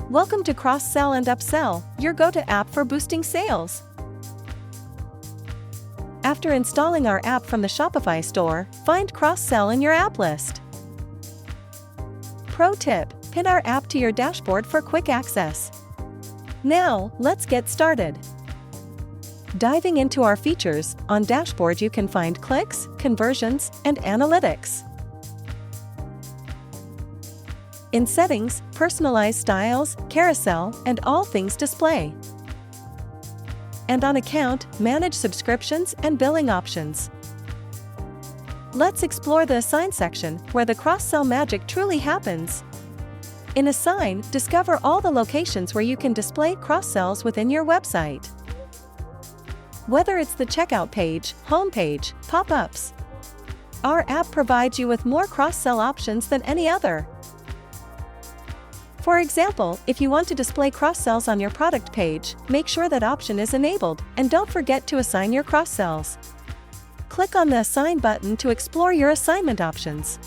Welcome to Cross-Sell and Upsell, your go-to app for boosting sales. After installing our app from the Shopify store, find Cross-Sell in your app list. Pro tip: pin our app to your dashboard for quick access. Now, let's get started. Diving into our features, on Dashboard you can find clicks, conversions, and analytics. In Settings, personalize styles, carousel, and all things display. And on Account, manage subscriptions and billing options. Let's explore the Assign section, where the cross-sell magic truly happens. In Assign, discover all the locations where you can display cross-sells within your website. Whether it's the checkout page, homepage, pop-ups, our app provides you with more cross-sell options than any other. For example, if you want to display cross-sells on your product page, make sure that option is enabled, and don't forget to assign your cross-sells. Click on the Assign button to explore your assignment options.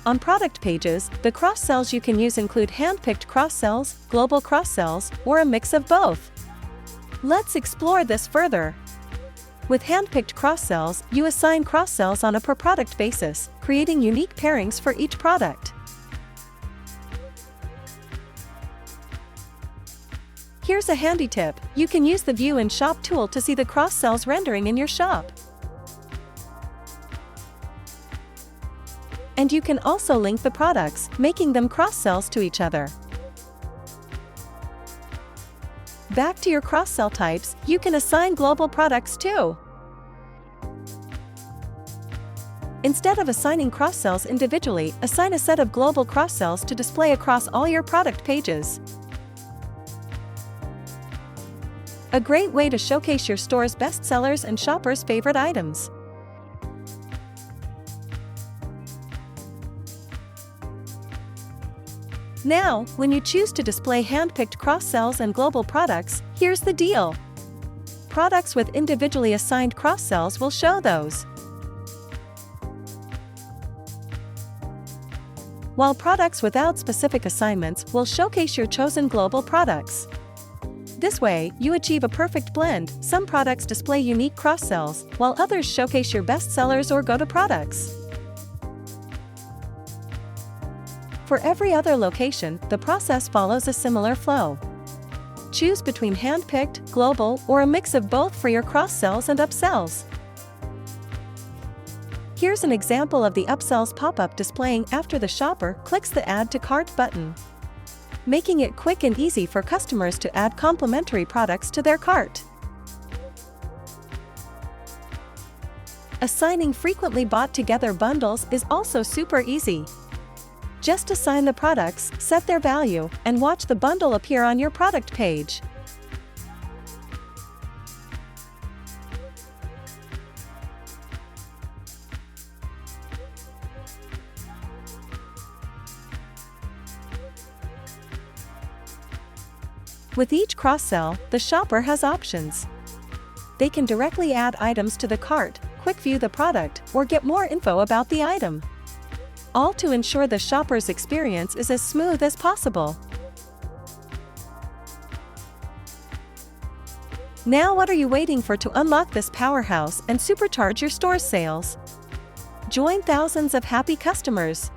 On product pages, the cross-sells you can use include hand-picked cross-sells, global cross-sells, or a mix of both. Let's explore this further. With hand-picked cross-sells, you assign cross-sells on a per-product basis, creating unique pairings for each product. Here's a handy tip: you can use the View in Shop tool to see the cross-sells rendering in your shop. And you can also link the products, making them cross-sells to each other. Back to your cross-sell types, you can assign global products too. Instead of assigning cross-sells individually, assign a set of global cross-sells to display across all your product pages. A great way to showcase your store's best sellers and shoppers' favorite items. Now, when you choose to display hand-picked cross-sells and global products, here's the deal. Products with individually assigned cross-sells will show those, while products without specific assignments will showcase your chosen global products. This way, you achieve a perfect blend. Some products display unique cross-sells, while others showcase your best sellers or go-to products. For every other location, the process follows a similar flow. Choose between hand-picked, global, or a mix of both for your cross-sells and upsells. Here's an example of the upsells pop-up displaying after the shopper clicks the Add to Cart button, making it quick and easy for customers to add complementary products to their cart. Assigning frequently bought together bundles is also super easy. Just assign the products, set their value, and watch the bundle appear on your product page. With each cross-sell, the shopper has options. They can directly add items to the cart, quick view the product, or get more info about the item, all to ensure the shopper's experience is as smooth as possible. Now what are you waiting for to unlock this powerhouse and supercharge your store's sales? Join thousands of happy customers.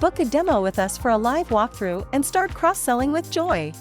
Book a demo with us for a live walkthrough and start cross-selling with joy.